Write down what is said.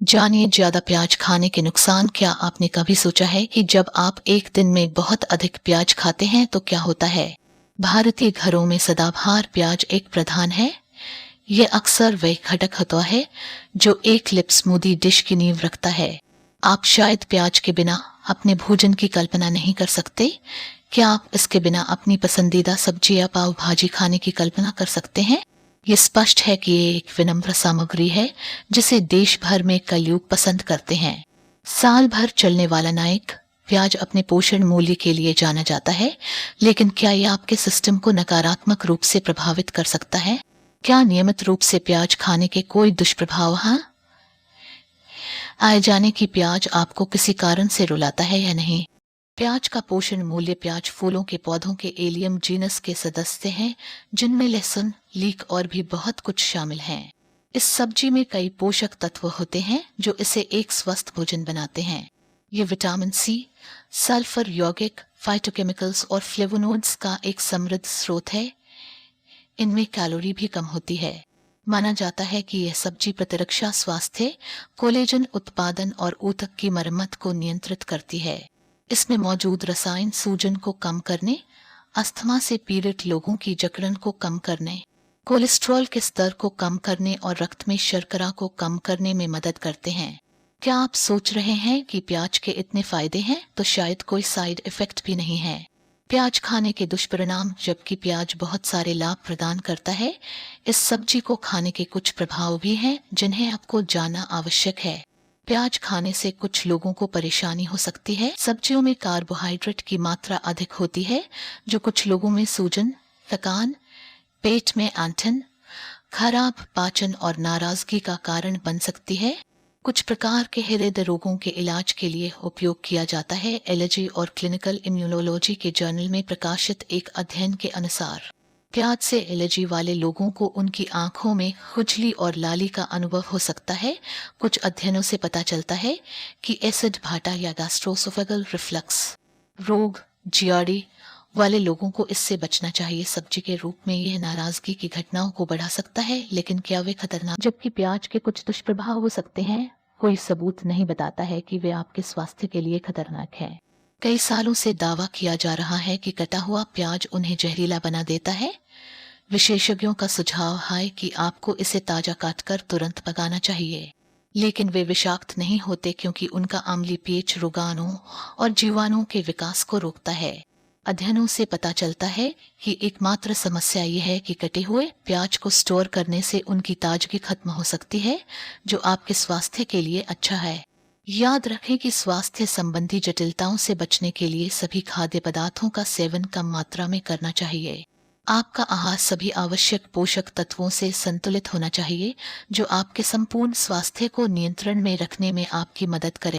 जानिए ज्यादा प्याज खाने के नुकसान। क्या आपने कभी सोचा है कि जब आप एक दिन में बहुत अधिक प्याज खाते हैं तो क्या होता है? भारतीय घरों में सदाबहार प्याज एक प्रधान है। ये अक्सर वह घटक होता है जो एक लिप स्मूदी डिश की नींव रखता है। आप शायद प्याज के बिना अपने भोजन की कल्पना नहीं कर सकते। क्या आप इसके बिना अपनी पसंदीदा सब्जी या पाव भाजी खाने की कल्पना कर सकते हैं? ये स्पष्ट है कि ये एक विनम्र सामग्री है जिसे देश भर में कई लोग पसंद करते हैं। साल भर चलने वाला नायक प्याज अपने पोषण मूल्य के लिए जाना जाता है, लेकिन क्या यह आपके सिस्टम को नकारात्मक रूप से प्रभावित कर सकता है? क्या नियमित रूप से प्याज खाने के कोई दुष्प्रभाव हैं? आए जाने की प्याज आपको किसी कारण से रुलाता है या नहीं? प्याज का पोषण मूल्य। प्याज फूलों के पौधों के एलियम जीनस के सदस्य हैं, जिनमें लहसुन, लीक और भी बहुत कुछ शामिल हैं। इस सब्जी में कई पोषक तत्व होते हैं जो इसे एक स्वस्थ भोजन बनाते हैं। ये विटामिन सी, सल्फर, यौगिक, फाइटोकेमिकल्स और फ्लेवोनोइड्स का एक समृद्ध स्रोत है। इनमें कैलोरी भी कम होती है। माना जाता है कि यह सब्जी प्रतिरक्षा, स्वास्थ्य, कोलेजन उत्पादन और ऊतक की मरम्मत को नियंत्रित करती है। इसमें मौजूद रसायन सूजन को कम करने, अस्थमा से पीड़ित लोगों की जकड़न को कम करने, कोलेस्ट्रॉल के स्तर को कम करने और रक्त में शर्करा को कम करने में मदद करते हैं। क्या आप सोच रहे हैं कि प्याज के इतने फायदे हैं तो शायद कोई साइड इफेक्ट भी नहीं है? प्याज खाने के दुष्परिणाम। जबकि प्याज बहुत सारे लाभ प्रदान करता है, इस सब्जी को खाने के कुछ प्रभाव भी हैं जिन्हें आपको जानना आवश्यक है। प्याज खाने से कुछ लोगों को परेशानी हो सकती है। सब्जियों में कार्बोहाइड्रेट की मात्रा अधिक होती है, जो कुछ लोगों में सूजन, थकान, पेट में ऐंठन, खराब पाचन और नाराजगी का कारण बन सकती है। कुछ प्रकार के हृदय रोगों के इलाज के लिए उपयोग किया जाता है। एलर्जी और क्लिनिकल इम्यूनोलॉजी के जर्नल में प्रकाशित एक अध्ययन के अनुसार प्याज से एलर्जी वाले लोगों को उनकी आंखों में खुजली और लाली का अनुभव हो सकता है। कुछ अध्ययनों से पता चलता है कि एसिड भाटा या गैस्ट्रोसोफेगल रिफ्लक्स रोग, जीआरडी वाले लोगों को इससे बचना चाहिए। सब्जी के रूप में यह नाराजगी की घटनाओं को बढ़ा सकता है, लेकिन क्या वे खतरनाक? जबकि प्याज के कुछ दुष्प्रभाव हो सकते हैं, कोई सबूत नहीं बताता है कि वे आपके स्वास्थ्य के लिए खतरनाक है। कई सालों से दावा किया जा रहा है कि कटा हुआ प्याज उन्हें जहरीला बना देता है। विशेषज्ञों का सुझाव है कि आपको इसे ताजा काटकर तुरंत पकाना चाहिए, लेकिन वे विषाक्त नहीं होते क्योंकि उनका अम्लीय पीएच रोगाणुओं और जीवाणुओं के विकास को रोकता है। अध्ययनों से पता चलता है कि एकमात्र समस्या यह है कि कटे हुए प्याज को स्टोर करने से उनकी ताजगी खत्म हो सकती है, जो आपके स्वास्थ्य के लिए अच्छा है। याद रखें कि स्वास्थ्य संबंधी जटिलताओं से बचने के लिए सभी खाद्य पदार्थों का सेवन कम मात्रा में करना चाहिए। आपका आहार सभी आवश्यक पोषक तत्वों से संतुलित होना चाहिए, जो आपके संपूर्ण स्वास्थ्य को नियंत्रण में रखने में आपकी मदद करे।